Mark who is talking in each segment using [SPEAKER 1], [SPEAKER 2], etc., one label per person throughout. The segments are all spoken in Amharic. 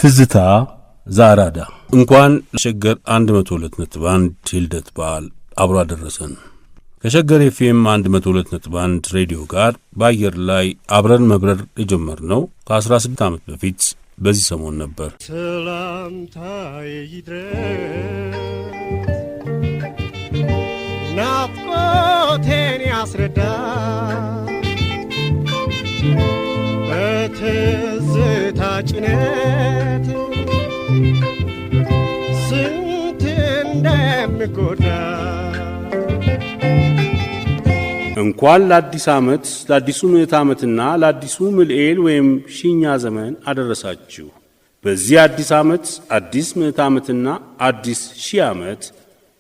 [SPEAKER 1] ትዝታ ዛራዳ እንኳን ሸገር 102.1 ልደት በዓል አብሮ አደረሰን። ከሸገር ኤፍኤም 102.1 ሬዲዮ ጋር በአየር ላይ አብረን መብረር የጀመርነው ከ16 ዓመት በፊት በዚህ ሰሞን ነበር።
[SPEAKER 2] ሰላምታዬ ይድረስ ናፍቆቴን ያስረዳ በትዝታ ጭነት ስንት እንደምጎዳ
[SPEAKER 1] እንኳን ለአዲስ ዓመት ለአዲሱ ምዕተ ዓመትና ለአዲሱ ምልኤል ወይም ሺኛ ዘመን አደረሳችሁ። በዚህ አዲስ ዓመት አዲስ ምዕተ ዓመትና አዲስ ሺህ ዓመት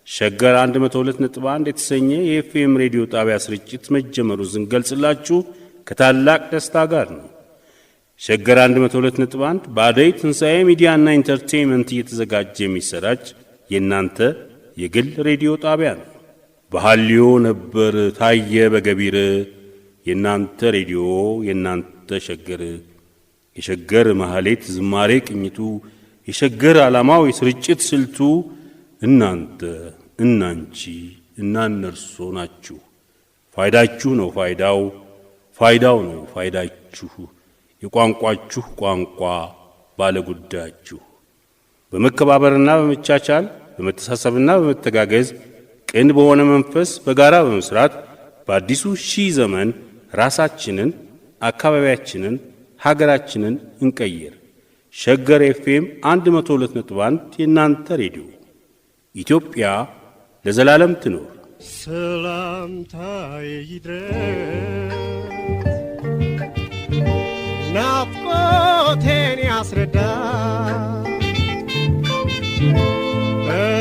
[SPEAKER 1] ሸገር 102.1 የተሰኘ የኤፍኤም ሬዲዮ ጣቢያ ስርጭት መጀመሩን ስንገልጽላችሁ ከታላቅ ደስታ ጋር ነው። ሸገር 102.1 በአደይ ትንሣኤ ሚዲያና ኢንተርቴይንመንት እየተዘጋጀ የሚሰራጭ የእናንተ የግል ሬዲዮ ጣቢያ ነው። በሐልዮ ነበር ታየ በገቢር የእናንተ ሬዲዮ የእናንተ ሸገር የሸገር ማህሌት ዝማሬ ቅኝቱ የሸገር ዓላማው የስርጭት ስልቱ እናንተ እናንቺ እናነርሶ ናችሁ። ፋይዳችሁ ነው ፋይዳው ፋይዳው ነው ፋይዳችሁ የቋንቋችሁ ቋንቋ ባለጉዳያችሁ በመከባበርና በመቻቻል በመተሳሰብና በመተጋገዝ ቅን በሆነ መንፈስ በጋራ በመስራት በአዲሱ ሺህ ዘመን ራሳችንን አካባቢያችንን ሀገራችንን እንቀይር። ሸገር ኤፍኤም 102.1 የእናንተ ሬዲዮ ኢትዮጵያ ለዘላለም ትኖር።
[SPEAKER 2] ሰላምታዬ ይድረስ ናፍቆቴን ያስረዳ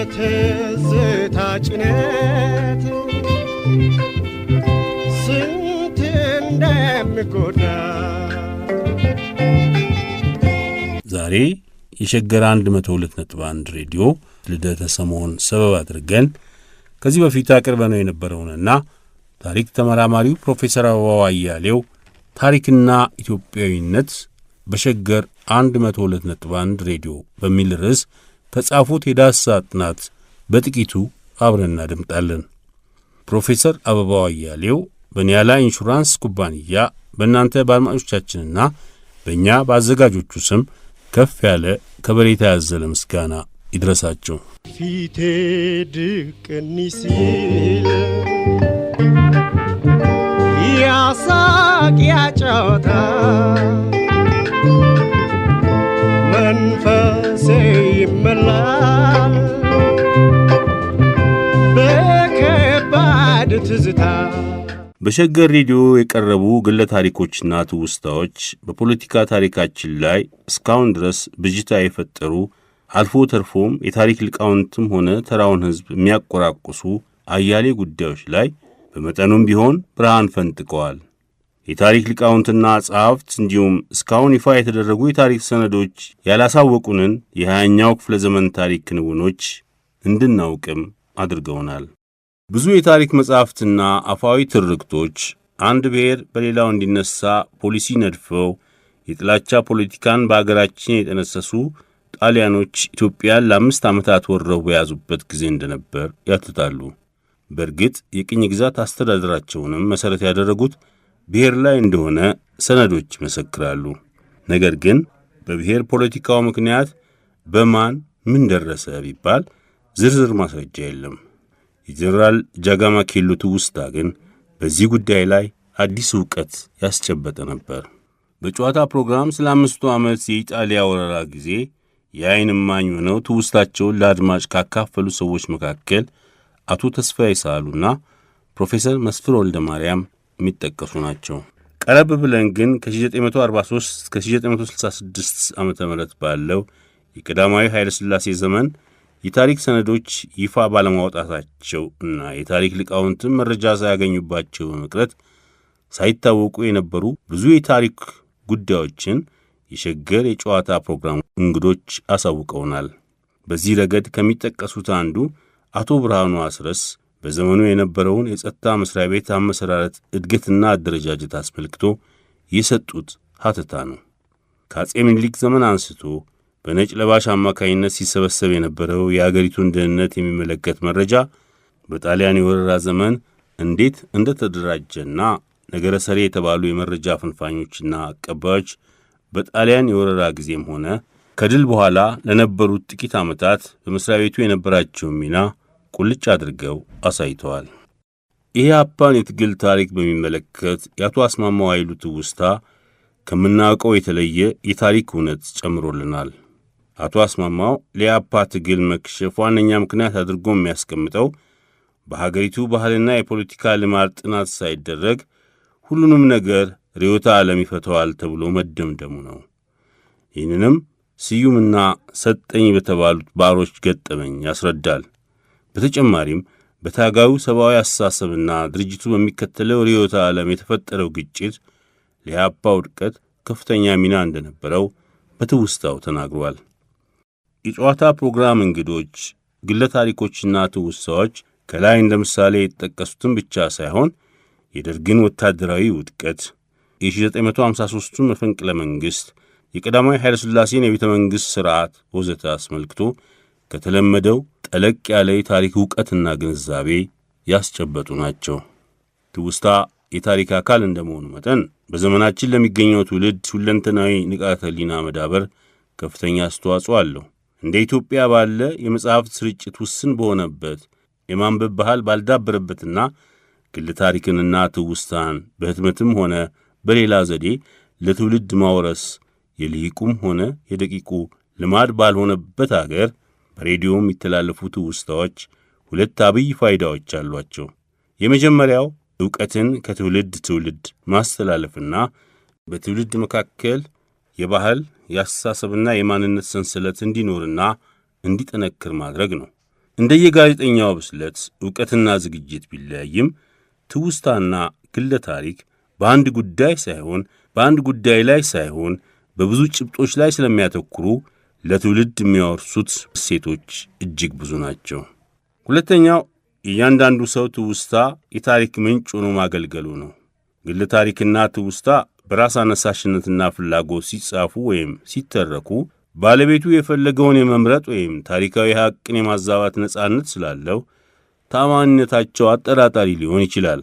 [SPEAKER 2] በትዝታ ጭነት ስንት እንደምጎዳ
[SPEAKER 1] ዛሬ የሸገር 102.1 ሬዲዮ ልደተ ሰሞን ሰበብ አድርገን ከዚህ በፊት አቅርበነው የነበረውንና ታሪክ ተመራማሪው ፕሮፌሰር አበባው አያሌው ታሪክና ኢትዮጵያዊነት በሸገር 102.1 ሬዲዮ በሚል ርዕስ ከጻፉት የዳሰሳ ጥናት በጥቂቱ አብረን እናደምጣለን። ፕሮፌሰር አበባው አያሌው በኒያላ ኢንሹራንስ ኩባንያ በእናንተ በአድማጮቻችንና በእኛ በአዘጋጆቹ ስም ከፍ ያለ ከበሬታ ያዘለ ምስጋና ይድረሳቸው።
[SPEAKER 2] ፊቴ ድቅን ሲል ያሳቅ ያጫወታ መንፈሴ ይመላል በከባድ ትዝታ።
[SPEAKER 1] በሸገር ሬዲዮ የቀረቡ ግለ ታሪኮችና ትውስታዎች በፖለቲካ ታሪካችን ላይ እስካሁን ድረስ ብዥታ የፈጠሩ አልፎ ተርፎም የታሪክ ሊቃውንትም ሆነ ተራውን ሕዝብ የሚያቆራቁሱ አያሌ ጉዳዮች ላይ በመጠኑም ቢሆን ብርሃን ፈንጥቀዋል። የታሪክ ሊቃውንትና ጸሐፍት እንዲሁም እስካሁን ይፋ የተደረጉ የታሪክ ሰነዶች ያላሳወቁንን የ20ኛው ክፍለ ዘመን ታሪክ ክንውኖች እንድናውቅም አድርገውናል። ብዙ የታሪክ መጻሕፍትና አፋዊ ትርክቶች አንድ ብሔር በሌላው እንዲነሳ ፖሊሲ ነድፈው የጥላቻ ፖለቲካን በአገራችን የጠነሰሱ ጣሊያኖች ኢትዮጵያን ለ5 ዓመታት ወረው በያዙበት ጊዜ እንደነበር ያትታሉ። በእርግጥ የቅኝ ግዛት አስተዳደራቸውንም መሠረት ያደረጉት ብሔር ላይ እንደሆነ ሰነዶች ይመሰክራሉ። ነገር ግን በብሔር ፖለቲካው ምክንያት በማን ምን ደረሰ ቢባል ዝርዝር ማስረጃ የለም። የጀነራል ጃጋማ ኬሎ ትውስታ ግን በዚህ ጉዳይ ላይ አዲስ ዕውቀት ያስጨበጠ ነበር። በጨዋታ ፕሮግራም ስለ 5ቱ ዓመት የኢጣሊያ ወረራ ጊዜ የዓይን እማኝ ሆነው ትውስታቸውን ለአድማጭ ካካፈሉ ሰዎች መካከል አቶ ተስፋዬ ሳሉና ፕሮፌሰር መስፍን ወልደ ማርያም የሚጠቀሱ ናቸው። ቀረብ ብለን ግን ከ1943 እስከ 1966 ዓመተ ምህረት ባለው የቀዳማዊ ኃይለ ሥላሴ ዘመን የታሪክ ሰነዶች ይፋ ባለማውጣታቸው እና የታሪክ ሊቃውንትም መረጃ ሳያገኙባቸው በመቅረት ሳይታወቁ የነበሩ ብዙ የታሪክ ጉዳዮችን የሸገር የጨዋታ ፕሮግራም እንግዶች አሳውቀውናል። በዚህ ረገድ ከሚጠቀሱት አንዱ አቶ ብርሃኑ አስረስ በዘመኑ የነበረውን የጸጥታ መስሪያ ቤት አመሰራረት እድገትና አደረጃጀት አስመልክቶ የሰጡት ሐተታ ነው። ከአጼ ምኒልክ ዘመን አንስቶ በነጭ ለባሽ አማካይነት ሲሰበሰብ የነበረው የአገሪቱን ደህንነት የሚመለከት መረጃ በጣሊያን የወረራ ዘመን እንዴት እንደተደራጀና ነገረ ሰሪ የተባሉ የመረጃ ፍንፋኞችና አቀባዮች በጣሊያን የወረራ ጊዜም ሆነ ከድል በኋላ ለነበሩት ጥቂት ዓመታት በመስሪያ ቤቱ የነበራቸውን ሚና ቁልጭ አድርገው አሳይተዋል። የኢህአፓን የትግል ታሪክ በሚመለከት የአቶ አስማማው ኃይሉ ትውስታ ከምናውቀው የተለየ የታሪክ እውነት ጨምሮልናል። አቶ አስማማው ለኢህአፓ ትግል መክሸፍ ዋነኛ ምክንያት አድርጎ የሚያስቀምጠው በሀገሪቱ ባህልና የፖለቲካ ልማድ ጥናት ሳይደረግ ሁሉንም ነገር ርዕዮተ ዓለም ይፈተዋል ተብሎ መደምደሙ ነው። ይህንንም ስዩምና ሰጠኝ በተባሉት ባሮች ገጠመኝ ያስረዳል። በተጨማሪም በታጋዩ ሰብአዊ አስተሳሰብና ድርጅቱ በሚከተለው ርዕዮተ ዓለም የተፈጠረው ግጭት ለኢህአፓ ውድቀት ከፍተኛ ሚና እንደነበረው በትውስታው ተናግሯል። የጨዋታ ፕሮግራም እንግዶች፣ ግለ ታሪኮችና ትውስታዎች ከላይ እንደ ምሳሌ የተጠቀሱትን ብቻ ሳይሆን የደርግን ወታደራዊ ውድቀት፣ የ1953ቱን መፈንቅለ መንግሥት፣ የቀዳማዊ ኃይለ ሥላሴን የቤተ መንግሥት ሥርዓት ወዘተ አስመልክቶ ከተለመደው ጠለቅ ያለ የታሪክ ዕውቀትና ግንዛቤ ያስጨበጡ ናቸው። ትውስታ የታሪክ አካል እንደመሆኑ መጠን በዘመናችን ለሚገኘው ትውልድ ሁለንተናዊ ንቃተ ሕሊና መዳበር ከፍተኛ አስተዋጽኦ አለው። እንደ ኢትዮጵያ ባለ የመጽሐፍት ስርጭት ውስን በሆነበት የማንበብ ባህል ባልዳበረበትና ግል ታሪክንና ትውስታን በሕትመትም ሆነ በሌላ ዘዴ ለትውልድ ማውረስ የልሂቁም ሆነ የደቂቁ ልማድ ባልሆነበት አገር በሬዲዮ የሚተላለፉ ትውስታዎች ሁለት አብይ ፋይዳዎች አሏቸው። የመጀመሪያው ዕውቀትን ከትውልድ ትውልድ ማስተላለፍና በትውልድ መካከል የባህል የአስተሳሰብና የማንነት ሰንሰለት እንዲኖርና እንዲጠነክር ማድረግ ነው። እንደየጋዜጠኛው ብስለት ዕውቀትና ዝግጅት ቢለያይም ትውስታና ግለ ታሪክ በአንድ ጉዳይ ላይ ሳይሆን በብዙ ጭብጦች ላይ ስለሚያተኩሩ ለትውልድ የሚያወርሱት እሴቶች እጅግ ብዙ ናቸው። ሁለተኛው እያንዳንዱ ሰው ትውስታ የታሪክ ምንጭ ሆኖ ማገልገሉ ነው። ግለ ታሪክና ትውስታ በራስ አነሳሽነትና ፍላጎት ሲጻፉ ወይም ሲተረኩ ባለቤቱ የፈለገውን የመምረጥ ወይም ታሪካዊ ሐቅን የማዛባት ነጻነት ስላለው ታማኝነታቸው አጠራጣሪ ሊሆን ይችላል።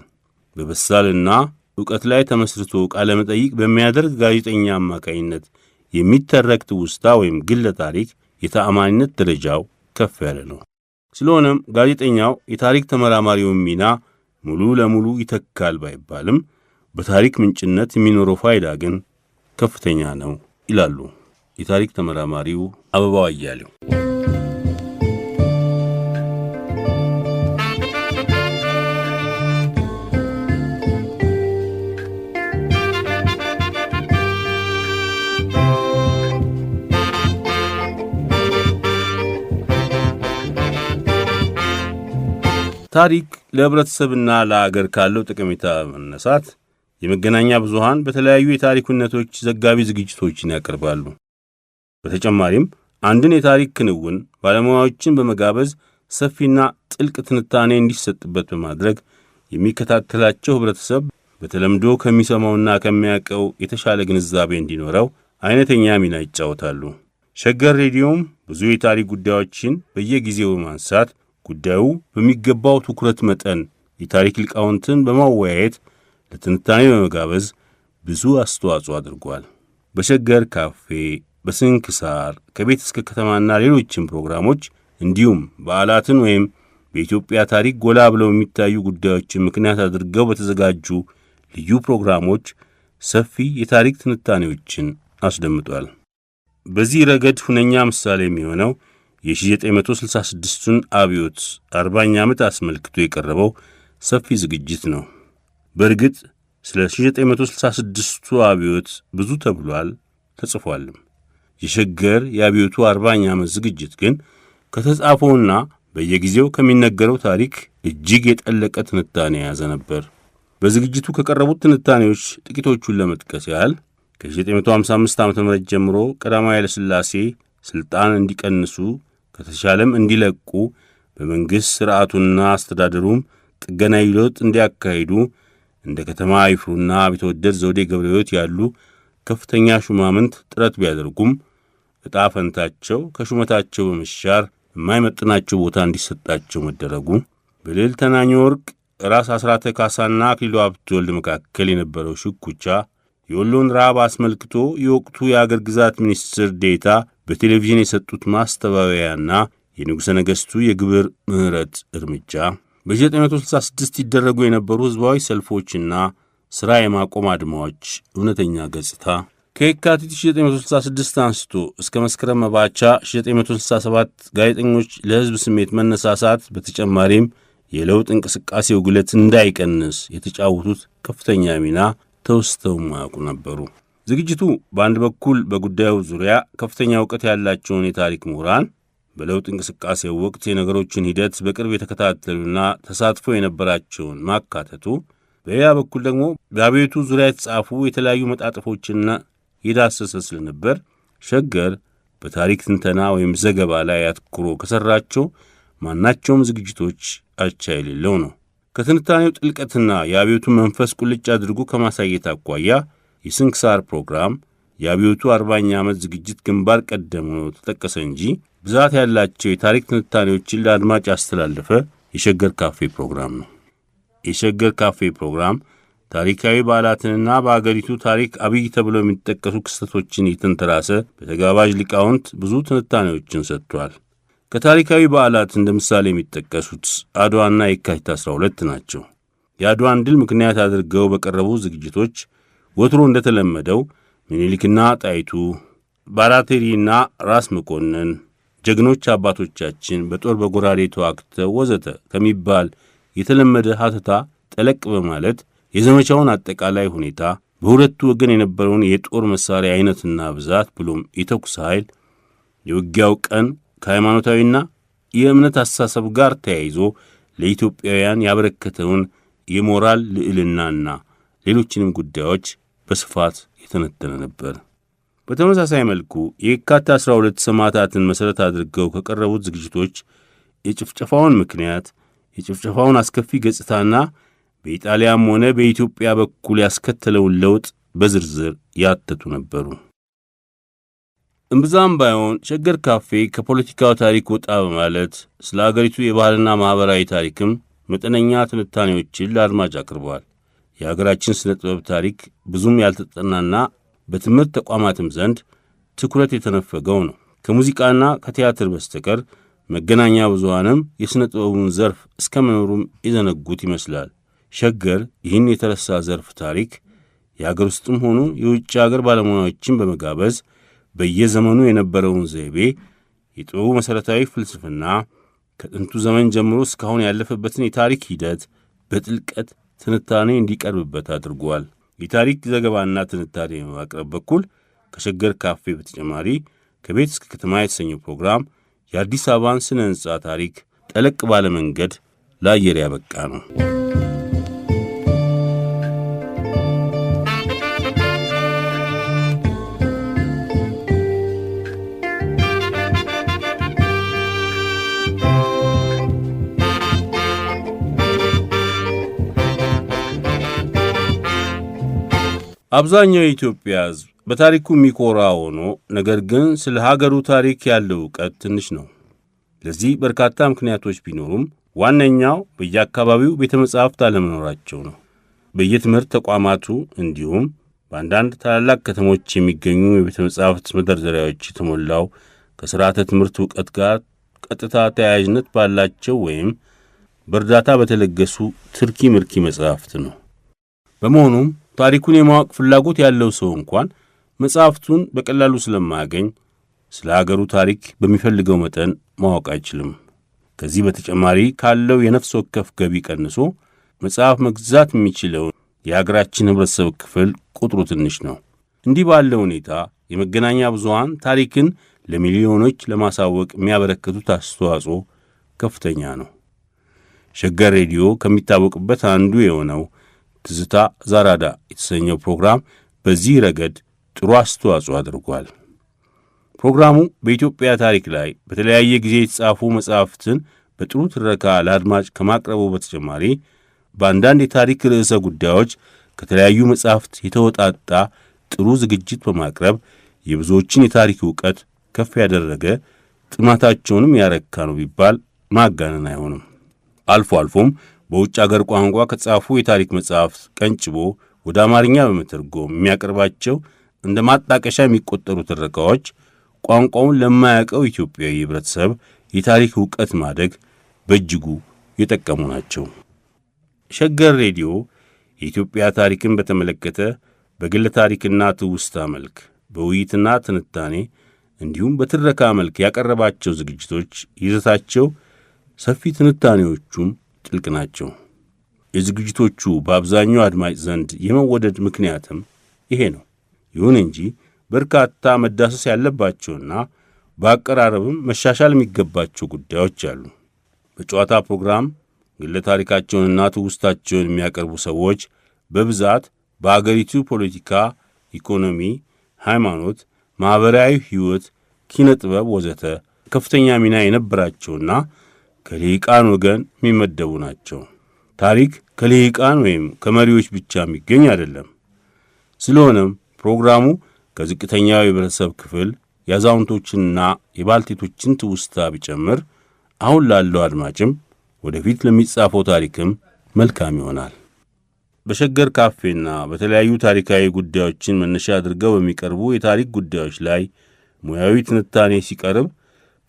[SPEAKER 1] በበሳልና ዕውቀት ላይ ተመስርቶ ቃለ መጠይቅ በሚያደርግ ጋዜጠኛ አማካይነት የሚተረክ ትውስታ ወይም ግለ ታሪክ የተአማኝነት ደረጃው ከፍ ያለ ነው። ስለሆነም ጋዜጠኛው የታሪክ ተመራማሪውን ሚና ሙሉ ለሙሉ ይተካል ባይባልም በታሪክ ምንጭነት የሚኖረው ፋይዳ ግን ከፍተኛ ነው ይላሉ የታሪክ ተመራማሪው አበባው አያሌው። ታሪክ ለህብረተሰብና ለአገር ካለው ጠቀሜታ መነሳት የመገናኛ ብዙሃን በተለያዩ የታሪክ እውነቶች ዘጋቢ ዝግጅቶችን ያቀርባሉ። በተጨማሪም አንድን የታሪክ ክንውን ባለሙያዎችን በመጋበዝ ሰፊና ጥልቅ ትንታኔ እንዲሰጥበት በማድረግ የሚከታተላቸው ህብረተሰብ በተለምዶ ከሚሰማውና ከሚያውቀው የተሻለ ግንዛቤ እንዲኖረው አይነተኛ ሚና ይጫወታሉ። ሸገር ሬዲዮም ብዙ የታሪክ ጉዳዮችን በየጊዜው በማንሳት ጉዳዩ በሚገባው ትኩረት መጠን የታሪክ ሊቃውንትን በማወያየት ለትንታኔ በመጋበዝ ብዙ አስተዋጽኦ አድርጓል። በሸገር ካፌ፣ በስንክሳር፣ ከቤት እስከ ከተማና ሌሎችም ፕሮግራሞች እንዲሁም በዓላትን ወይም በኢትዮጵያ ታሪክ ጎላ ብለው የሚታዩ ጉዳዮችን ምክንያት አድርገው በተዘጋጁ ልዩ ፕሮግራሞች ሰፊ የታሪክ ትንታኔዎችን አስደምጧል። በዚህ ረገድ ሁነኛ ምሳሌ የሚሆነው የ1966ቱን አብዮት 40ኛ ዓመት አስመልክቶ የቀረበው ሰፊ ዝግጅት ነው። በእርግጥ ስለ 1966ቱ አብዮት ብዙ ተብሏል፣ ተጽፏልም። የሸገር የአብዮቱ 40ኛ ዓመት ዝግጅት ግን ከተጻፈውና በየጊዜው ከሚነገረው ታሪክ እጅግ የጠለቀ ትንታኔ የያዘ ነበር። በዝግጅቱ ከቀረቡት ትንታኔዎች ጥቂቶቹን ለመጥቀስ ያህል ከ1955 ዓ.ም ጀምሮ ቀዳማዊ ኃይለ ሥላሴ ሥልጣን እንዲቀንሱ ከተሻለም እንዲለቁ በመንግሥት ሥርዓቱና አስተዳደሩም ጥገናዊ ለውጥ እንዲያካሂዱ እንደ ከተማ ይፍሩና ቢተወደድ ዘውዴ ገብረሕይወት ያሉ ከፍተኛ ሹማምንት ጥረት ቢያደርጉም ዕጣ ፈንታቸው ከሹመታቸው በመሻር የማይመጥናቸው ቦታ እንዲሰጣቸው መደረጉ፣ በልዕልት ተናኘ ወርቅ ራስ አስራተ ካሳና አክሊሉ ሀብተወልድ መካከል የነበረው ሽኩቻ፣ የወሎን ረሃብ አስመልክቶ የወቅቱ የአገር ግዛት ሚኒስትር ዴታ በቴሌቪዥን የሰጡት ማስተባበያና የንጉሠ ነገሥቱ የግብር ምሕረት እርምጃ፣ በ1966 ይደረጉ የነበሩ ሕዝባዊ ሰልፎችና ሥራ የማቆም አድማዎች እውነተኛ ገጽታ፣ ከየካቲት 1966 አንስቶ እስከ መስከረም መባቻ 1967 ጋዜጠኞች ለሕዝብ ስሜት መነሳሳት በተጨማሪም የለውጥ እንቅስቃሴው ግለት እንዳይቀንስ የተጫወቱት ከፍተኛ ሚና ተወስተው ማያውቁ ነበሩ። ዝግጅቱ በአንድ በኩል በጉዳዩ ዙሪያ ከፍተኛ ዕውቀት ያላቸውን የታሪክ ምሁራን በለውጥ እንቅስቃሴው ወቅት የነገሮችን ሂደት በቅርብ የተከታተሉና ተሳትፎ የነበራቸውን ማካተቱ፣ በሌላ በኩል ደግሞ በአብዮቱ ዙሪያ የተጻፉ የተለያዩ መጣጥፎችና የዳሰሰ ስለነበር ሸገር በታሪክ ትንተና ወይም ዘገባ ላይ አትኩሮ ከሠራቸው ማናቸውም ዝግጅቶች አቻ የሌለው ነው። ከትንታኔው ጥልቀትና የአብዮቱን መንፈስ ቁልጭ አድርጎ ከማሳየት አኳያ የስንክሳር ፕሮግራም የአብዮቱ 40ኛ ዓመት ዝግጅት ግንባር ቀደም ሆኖ ተጠቀሰ እንጂ ብዛት ያላቸው የታሪክ ትንታኔዎችን ለአድማጭ ያስተላለፈ የሸገር ካፌ ፕሮግራም ነው። የሸገር ካፌ ፕሮግራም ታሪካዊ በዓላትንና በአገሪቱ ታሪክ አብይ ተብለው የሚጠቀሱ ክስተቶችን የተንተራሰ በተጋባዥ ሊቃውንት ብዙ ትንታኔዎችን ሰጥቷል። ከታሪካዊ በዓላት እንደ ምሳሌ የሚጠቀሱት አድዋና የካቲት 12 ናቸው። የአድዋን ድል ምክንያት አድርገው በቀረቡ ዝግጅቶች ወትሮ እንደተለመደው ምኒልክና ጣይቱ፣ ባራቴሪና ራስ መኮንን፣ ጀግኖች አባቶቻችን በጦር በጎራዴ ተዋግተው ወዘተ ከሚባል የተለመደ ሀተታ ጠለቅ በማለት የዘመቻውን አጠቃላይ ሁኔታ፣ በሁለቱ ወገን የነበረውን የጦር መሣሪያ ዐይነትና ብዛት ብሎም የተኩስ ኃይል፣ የውጊያው ቀን ከሃይማኖታዊና የእምነት አስተሳሰብ ጋር ተያይዞ ለኢትዮጵያውያን ያበረከተውን የሞራል ልዕልናና ሌሎችንም ጉዳዮች በስፋት የተነተነ ነበር። በተመሳሳይ መልኩ የካቲት 12 ሰማዕታትን መሠረት አድርገው ከቀረቡት ዝግጅቶች የጭፍጨፋውን ምክንያት፣ የጭፍጨፋውን አስከፊ ገጽታና በኢጣሊያም ሆነ በኢትዮጵያ በኩል ያስከተለውን ለውጥ በዝርዝር ያተቱ ነበሩ። እምብዛም ባይሆን ሸገር ካፌ ከፖለቲካው ታሪክ ወጣ በማለት ስለ አገሪቱ የባህልና ማኅበራዊ ታሪክም መጠነኛ ትንታኔዎችን ለአድማጭ አቅርበዋል። የአገራችን ስነ ጥበብ ታሪክ ብዙም ያልተጠናና በትምህርት ተቋማትም ዘንድ ትኩረት የተነፈገው ነው። ከሙዚቃና ከቲያትር በስተቀር መገናኛ ብዙሃንም የሥነ ጥበቡን ዘርፍ እስከ መኖሩም የዘነጉት ይመስላል። ሸገር ይህን የተረሳ ዘርፍ ታሪክ የአገር ውስጥም ሆኑ የውጭ አገር ባለሙያዎችን በመጋበዝ በየዘመኑ የነበረውን ዘይቤ፣ የጥበቡ መሠረታዊ ፍልስፍና፣ ከጥንቱ ዘመን ጀምሮ እስካሁን ያለፈበትን የታሪክ ሂደት በጥልቀት ትንታኔ እንዲቀርብበት አድርጓል። የታሪክ ዘገባና ትንታኔ በማቅረብ በኩል ከሸገር ካፌ በተጨማሪ ከቤት እስከ ከተማ የተሰኘው ፕሮግራም የአዲስ አበባን ስነ ሕንጻ ታሪክ ጠለቅ ባለ መንገድ ለአየር ያበቃ ነው። አብዛኛው የኢትዮጵያ ሕዝብ በታሪኩ የሚኮራ ሆኖ ነገር ግን ስለ ሀገሩ ታሪክ ያለው ዕውቀት ትንሽ ነው። ለዚህ በርካታ ምክንያቶች ቢኖሩም ዋነኛው በየአካባቢው ቤተ መጻሕፍት አለመኖራቸው ነው። በየትምህርት ተቋማቱ እንዲሁም በአንዳንድ ታላላቅ ከተሞች የሚገኙ የቤተ መጻሕፍት መደርደሪያዎች የተሞላው ከሥርዓተ ትምህርት ዕውቀት ጋር ቀጥታ ተያያዥነት ባላቸው ወይም በእርዳታ በተለገሱ ትርኪ ምርኪ መጻሕፍት ነው። በመሆኑም ታሪኩን የማወቅ ፍላጎት ያለው ሰው እንኳን መጻሕፍቱን በቀላሉ ስለማያገኝ ስለ አገሩ ታሪክ በሚፈልገው መጠን ማወቅ አይችልም። ከዚህ በተጨማሪ ካለው የነፍስ ወከፍ ገቢ ቀንሶ መጽሐፍ መግዛት የሚችለውን የአገራችን ኅብረተሰብ ክፍል ቁጥሩ ትንሽ ነው። እንዲህ ባለ ሁኔታ የመገናኛ ብዙሃን ታሪክን ለሚሊዮኖች ለማሳወቅ የሚያበረክቱት አስተዋጽኦ ከፍተኛ ነው። ሸገር ሬዲዮ ከሚታወቅበት አንዱ የሆነው ትዝታ ዛራዳ የተሰኘው ፕሮግራም በዚህ ረገድ ጥሩ አስተዋጽኦ አድርጓል። ፕሮግራሙ በኢትዮጵያ ታሪክ ላይ በተለያየ ጊዜ የተጻፉ መጻሕፍትን በጥሩ ትረካ ለአድማጭ ከማቅረቡ በተጨማሪ በአንዳንድ የታሪክ ርዕሰ ጉዳዮች ከተለያዩ መጻሕፍት የተወጣጣ ጥሩ ዝግጅት በማቅረብ የብዙዎችን የታሪክ ዕውቀት ከፍ ያደረገ ጥማታቸውንም ያረካ ነው ቢባል ማጋነን አይሆንም። አልፎ አልፎም በውጭ አገር ቋንቋ ከተጻፉ የታሪክ መጻሕፍት ቀንጭቦ ወደ አማርኛ በመተርጎም የሚያቀርባቸው እንደ ማጣቀሻ የሚቆጠሩ ትረካዎች ቋንቋውን ለማያውቀው ኢትዮጵያዊ ህብረተሰብ የታሪክ ዕውቀት ማደግ በእጅጉ የጠቀሙ ናቸው። ሸገር ሬዲዮ የኢትዮጵያ ታሪክን በተመለከተ በግል ታሪክና ትውስታ መልክ፣ በውይይትና ትንታኔ እንዲሁም በትረካ መልክ ያቀረባቸው ዝግጅቶች ይዘታቸው ሰፊ፣ ትንታኔዎቹም ጥልቅ ናቸው። የዝግጅቶቹ በአብዛኛው አድማጭ ዘንድ የመወደድ ምክንያትም ይሄ ነው። ይሁን እንጂ በርካታ መዳሰስ ያለባቸውና በአቀራረብም መሻሻል የሚገባቸው ጉዳዮች አሉ። በጨዋታ ፕሮግራም ግለ ታሪካቸውንና ትውስታቸውን የሚያቀርቡ ሰዎች በብዛት በአገሪቱ ፖለቲካ፣ ኢኮኖሚ፣ ሃይማኖት፣ ማኅበራዊ ሕይወት፣ ኪነ ጥበብ ወዘተ ከፍተኛ ሚና የነበራቸውና ከልሂቃን ወገን የሚመደቡ ናቸው። ታሪክ ከልሂቃን ወይም ከመሪዎች ብቻ የሚገኝ አይደለም። ስለሆነም ፕሮግራሙ ከዝቅተኛው የህብረተሰብ ክፍል የአዛውንቶችንና የባልቴቶችን ትውስታ ቢጨምር አሁን ላለው አድማጭም ወደፊት ለሚጻፈው ታሪክም መልካም ይሆናል። በሸገር ካፌና በተለያዩ ታሪካዊ ጉዳዮችን መነሻ አድርገው በሚቀርቡ የታሪክ ጉዳዮች ላይ ሙያዊ ትንታኔ ሲቀርብ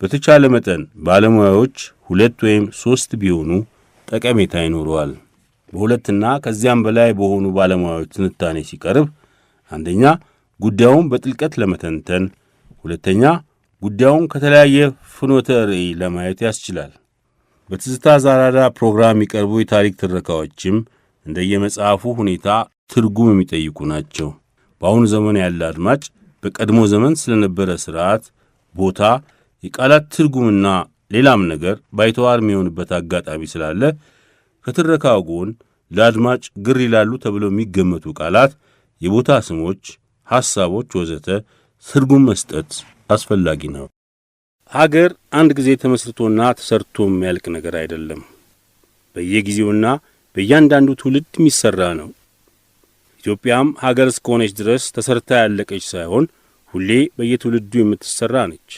[SPEAKER 1] በተቻለ መጠን ባለሙያዎች 2 ወይም 3 ቢሆኑ ጠቀሜታ ይኖረዋል። በሁለትና ከዚያም በላይ በሆኑ ባለሙያዎች ትንታኔ ሲቀርብ አንደኛ ጉዳዩን በጥልቀት ለመተንተን፣ ሁለተኛ ጉዳዩን ከተለያየ ፍኖተ ርዕይ ለማየት ያስችላል። በትዝታ ዛራዳ ፕሮግራም የሚቀርቡ የታሪክ ትረካዎችም እንደየመጽሐፉ ሁኔታ ትርጉም የሚጠይቁ ናቸው። በአሁኑ ዘመን ያለ አድማጭ በቀድሞ ዘመን ስለነበረ ሥርዓት፣ ቦታ፣ የቃላት ትርጉምና ሌላም ነገር ባይተዋር የሚሆንበት አጋጣሚ ስላለ ከትረካው ጎን ለአድማጭ ግር ይላሉ ተብለው የሚገመቱ ቃላት፣ የቦታ ስሞች፣ ሐሳቦች ወዘተ ትርጉም መስጠት አስፈላጊ ነው። ሀገር አንድ ጊዜ ተመስርቶና ተሰርቶ የሚያልቅ ነገር አይደለም። በየጊዜውና በእያንዳንዱ ትውልድ የሚሠራ ነው። ኢትዮጵያም ሀገር እስከሆነች ድረስ ተሰርታ ያለቀች ሳይሆን ሁሌ በየትውልዱ የምትሠራ ነች።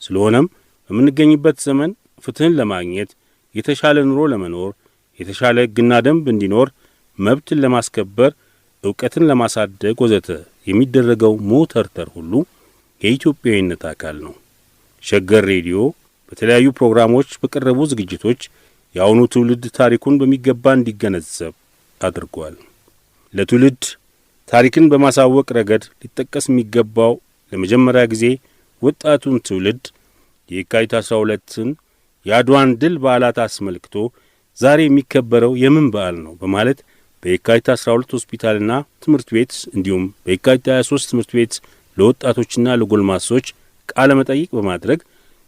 [SPEAKER 1] ስለሆነም በምንገኝበት ዘመን ፍትሕን ለማግኘት፣ የተሻለ ኑሮ ለመኖር፣ የተሻለ ሕግና ደንብ እንዲኖር፣ መብትን ለማስከበር፣ ዕውቀትን ለማሳደግ ወዘተ የሚደረገው ሞተርተር ሁሉ የኢትዮጵያዊነት አካል ነው። ሸገር ሬዲዮ በተለያዩ ፕሮግራሞች በቀረቡ ዝግጅቶች የአሁኑ ትውልድ ታሪኩን በሚገባ እንዲገነዘብ አድርጓል። ለትውልድ ታሪክን በማሳወቅ ረገድ ሊጠቀስ የሚገባው ለመጀመሪያ ጊዜ ወጣቱን ትውልድ የካቲት 12ን የአድዋን ድል በዓላት አስመልክቶ ዛሬ የሚከበረው የምን በዓል ነው በማለት በየካቲት 12 ሆስፒታልና ትምህርት ቤት እንዲሁም በየካቲት 23 ትምህርት ቤት ለወጣቶችና ለጎልማሶች ቃለ መጠይቅ በማድረግ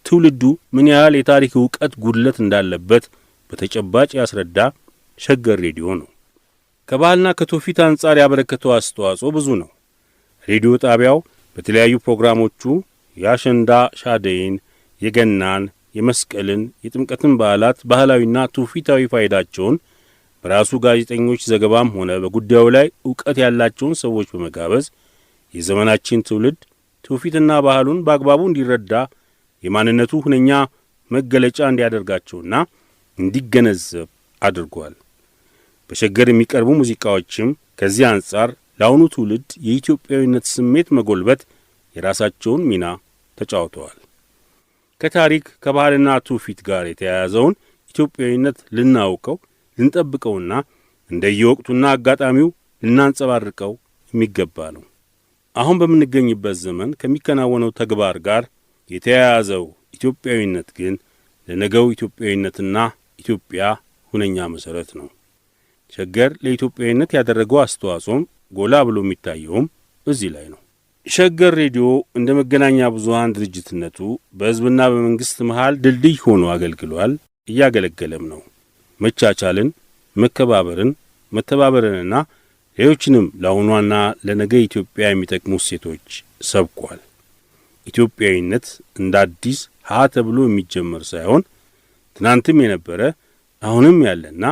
[SPEAKER 1] ትውልዱ ምን ያህል የታሪክ ዕውቀት ጉድለት እንዳለበት በተጨባጭ ያስረዳ ሸገር ሬዲዮ ነው። ከባህልና ከትውፊት አንጻር ያበረከተው አስተዋጽኦ ብዙ ነው። ሬዲዮ ጣቢያው በተለያዩ ፕሮግራሞቹ የአሸንዳ ሻደይን፣ የገናን፣ የመስቀልን፣ የጥምቀትን በዓላት ባህላዊና ትውፊታዊ ፋይዳቸውን በራሱ ጋዜጠኞች ዘገባም ሆነ በጉዳዩ ላይ ዕውቀት ያላቸውን ሰዎች በመጋበዝ የዘመናችን ትውልድ ትውፊትና ባህሉን በአግባቡ እንዲረዳ የማንነቱ ሁነኛ መገለጫ እንዲያደርጋቸውና እንዲገነዘብ አድርጓል። በሸገር የሚቀርቡ ሙዚቃዎችም ከዚህ አንጻር ለአሁኑ ትውልድ የኢትዮጵያዊነት ስሜት መጎልበት የራሳቸውን ሚና ተጫውተዋል። ከታሪክ ከባህልና ትውፊት ጋር የተያያዘውን ኢትዮጵያዊነት ልናውቀው ልንጠብቀውና እንደየወቅቱና አጋጣሚው ልናንጸባርቀው የሚገባ ነው። አሁን በምንገኝበት ዘመን ከሚከናወነው ተግባር ጋር የተያያዘው ኢትዮጵያዊነት ግን ለነገው ኢትዮጵያዊነትና ኢትዮጵያ ሁነኛ መሠረት ነው። ሸገር ለኢትዮጵያዊነት ያደረገው አስተዋጽኦም ጎላ ብሎ የሚታየውም እዚህ ላይ ነው። ሸገር ሬዲዮ እንደ መገናኛ ብዙሃን ድርጅትነቱ በሕዝብና በመንግሥት መሃል ድልድይ ሆኖ አገልግሏል፣ እያገለገለም ነው። መቻቻልን፣ መከባበርን፣ መተባበርንና ሌሎችንም ለአሁኗና ለነገ ኢትዮጵያ የሚጠቅሙ እሴቶች ሰብኳል። ኢትዮጵያዊነት እንደ አዲስ ሀ ተብሎ የሚጀመር ሳይሆን ትናንትም የነበረ አሁንም ያለና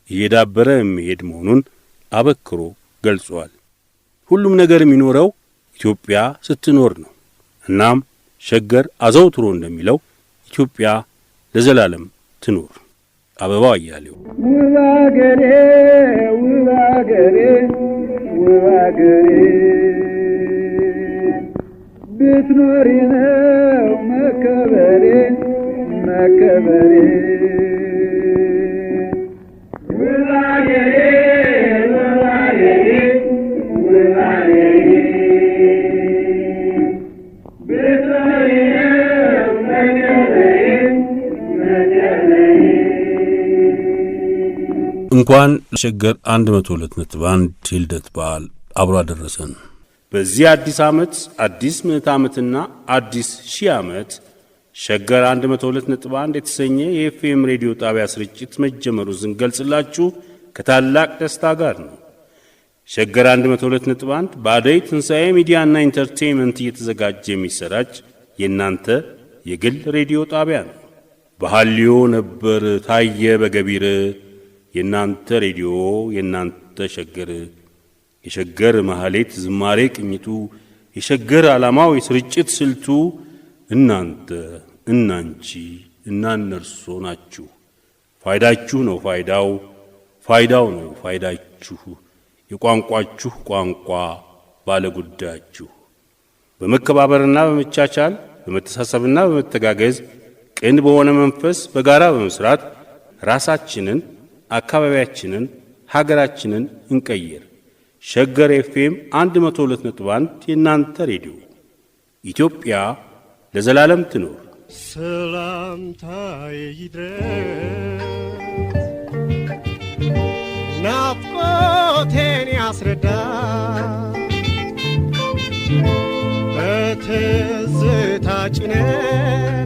[SPEAKER 1] እየዳበረ የሚሄድ መሆኑን አበክሮ ገልጿል። ሁሉም ነገር የሚኖረው ኢትዮጵያ ስትኖር ነው። እናም ሸገር አዘውትሮ እንደሚለው ኢትዮጵያ ለዘላለም ትኖር። አበባው አያሌው።
[SPEAKER 3] ውብ አገሬ ውብ አገሬ ውብ አገሬ ብትኖሪ ነው መከበሬ መከበሬ ውብ አገሬ ውብ አገሬ ውብ አገሬ ብትኖሪ ነው መከበሬ መከበሬ።
[SPEAKER 1] እንኳን ሸገር 102.1 የልደት በዓል አብሮ አደረሰን። በዚህ አዲስ ዓመት አዲስ ምዕተ ዓመትና አዲስ ሺህ ዓመት ሸገር 102.1 የተሰኘ የኤፍኤም ሬዲዮ ጣቢያ ስርጭት መጀመሩን ስንገልጽላችሁ ከታላቅ ደስታ ጋር ነው። ሸገር 102.1 በአደይ ትንሣኤ ሚዲያና ኢንተርቴይንመንት እየተዘጋጀ የሚሰራጭ የእናንተ የግል ሬዲዮ ጣቢያ ነው። በሐልዮ ነበር ታየ በገቢር የእናንተ ሬዲዮ የእናንተ ሸገር የሸገር ማህሌት ዝማሬ ቅኝቱ የሸገር ዓላማው የስርጭት ስልቱ እናንተ እናንቺ እናነርሶ ናችሁ። ፋይዳችሁ ነው ፋይዳው ፋይዳው ነው ፋይዳችሁ የቋንቋችሁ ቋንቋ ባለጉዳያችሁ በመከባበርና በመቻቻል በመተሳሰብና በመተጋገዝ ቅን በሆነ መንፈስ በጋራ በመስራት ራሳችንን አካባቢያችንን ሀገራችንን እንቀይር። ሸገር ኤፍኤም 102.1 የእናንተ ሬዲዮ ኢትዮጵያ ለዘላለም ትኖር።
[SPEAKER 2] ሰላምታዬ ይድረስ ናፍቆቴን ያስረዳ በትዝታ ጭነት